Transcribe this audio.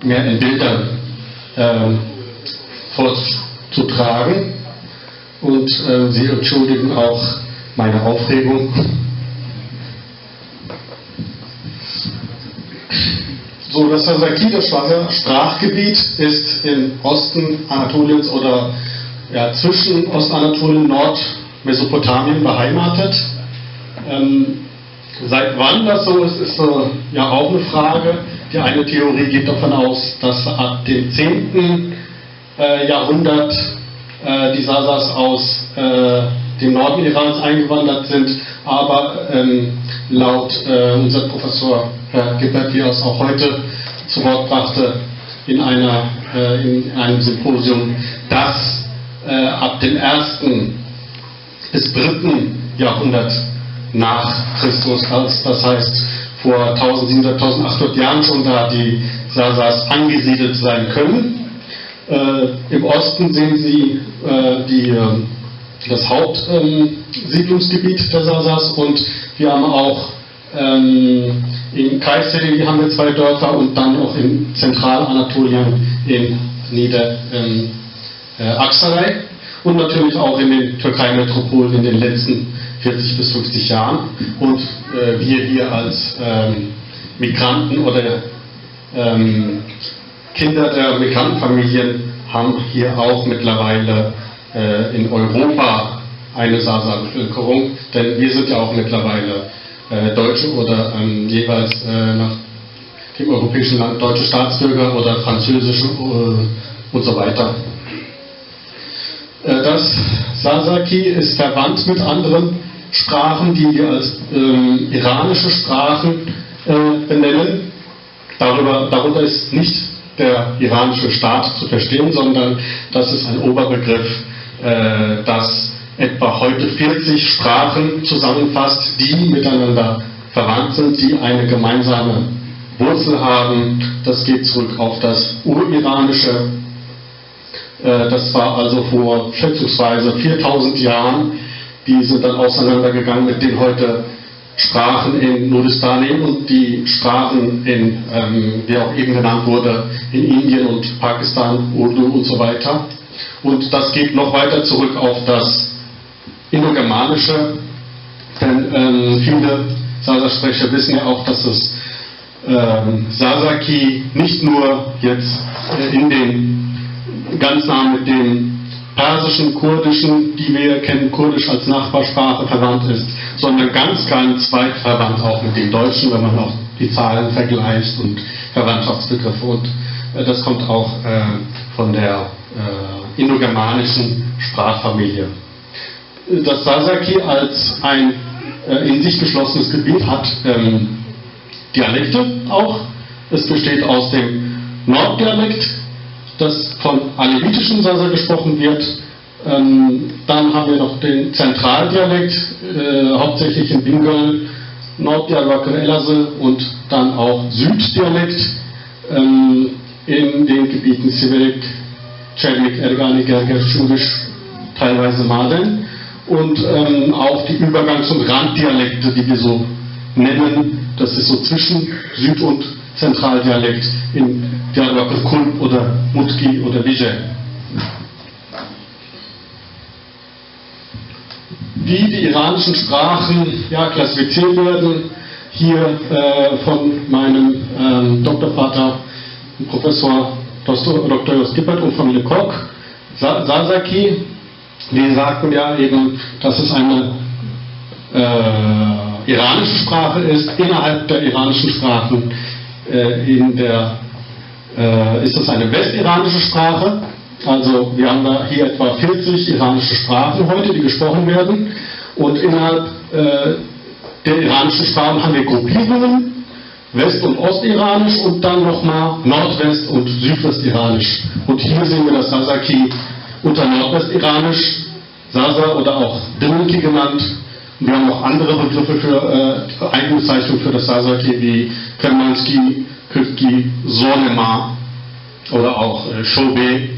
mehr in Bildern vorzutragen. Und Sie entschuldigen auch meine Aufregung. So, das Sasaki, das Sprachgebiet, ist im Osten Anatoliens oder ja, zwischen Ostanatolien und Nordmesopotamien beheimatet. Seit wann das so ist, ist ja auch eine Frage. Die eine Theorie geht davon aus, dass ab dem 10. Jahrhundert die Sasas aus dem Norden Irans eingewandert sind, aber laut unser Professor Herr Gippert, wie er es auch heute zu Wort brachte, in einem Symposium, dass ab dem 1. bis 3. Jahrhundert nach Christus, das heißt vor 1700, 1800 Jahren schon da die Sasas angesiedelt sein können. Im Osten sehen Sie das Hauptsiedlungsgebiet der Sasas und wir haben auch in Kayseri haben wir 2 Dörfer und dann auch in Zentralanatolien in Aksaray und natürlich auch in den Türkei-Metropolen in den letzten 40 bis 50 Jahren. Und wir hier als Migranten oder Kinder der Migrantenfamilien haben hier auch mittlerweile in Europa eine Sasa-Bevölkerung, denn wir sind ja auch mittlerweile Deutsche oder jeweils nach dem europäischen Land deutsche Staatsbürger oder französische und so weiter. Das Sasaki ist verwandt mit anderen Sprachen, die wir als iranische Sprachen benennen. Darunter ist nicht der iranische Staat zu verstehen, sondern das ist ein Oberbegriff, das etwa heute 40 Sprachen zusammenfasst, die miteinander verwandt sind, die eine gemeinsame Wurzel haben. Das geht zurück auf das Uriranische. Das war also vor schätzungsweise 4000 Jahren. Die sind dann auseinandergegangen mit den heute Sprachen in Nuristani und die Sprachen in, wie auch eben genannt wurde, in Indien und Pakistan, Urdu und so weiter. Und das geht noch weiter zurück auf das Indogermanische, denn viele Sasa-Sprecher wissen ja auch, dass es Sasaki nicht nur jetzt in den ganz nah mit dem persischen, kurdischen, die wir kennen, kurdisch als Nachbarsprache verwandt ist, sondern ganz weit verwandt auch mit dem Deutschen, wenn man auch die Zahlen vergleicht und Verwandtschaftsbegriffe. Und das kommt auch von der indogermanischen Sprachfamilie. Das Sasaki als ein in sich geschlossenes Gebiet hat Dialekte auch. Es besteht aus dem Norddialekt, das von alevitischen Sasa gesprochen wird. Dann haben wir noch den Zentraldialekt, hauptsächlich in Bingöl, Norddiyarbakır, Elazığ und dann auch Süddialekt in den Gebieten Siverik, Çevik, Ergani, Gerger, Şuriş, teilweise Maden und auch die Übergangs- und Randdialekte, die wir so nennen, das ist so zwischen Süd- und Zentraldialekt in Diyarbakır, Kulp oder Mutki oder Vice. Wie die iranischen Sprachen klassifiziert werden, hier von meinem Doktorvater, Professor Dr. Jos Gippert und von Lecoq, Sasaki. Wir sagten ja eben, dass es eine iranische Sprache ist. Innerhalb der iranischen Sprachen ist es eine westiranische Sprache. Also wir haben da hier etwa 40 iranische Sprachen heute, die gesprochen werden. Und innerhalb der iranischen Sprachen haben wir Gruppierungen, West- und Ostiranisch und dann nochmal Nordwest- und Südwestiranisch. Und hier sehen wir das Sasaki unter Nordwestiranisch, Sasa oder auch Drinki genannt. Und wir haben auch andere Begriffe für Eigenbezeichnungen für das Sasaki wie Kermanski, Kürtki, Sonema oder auch Shobe.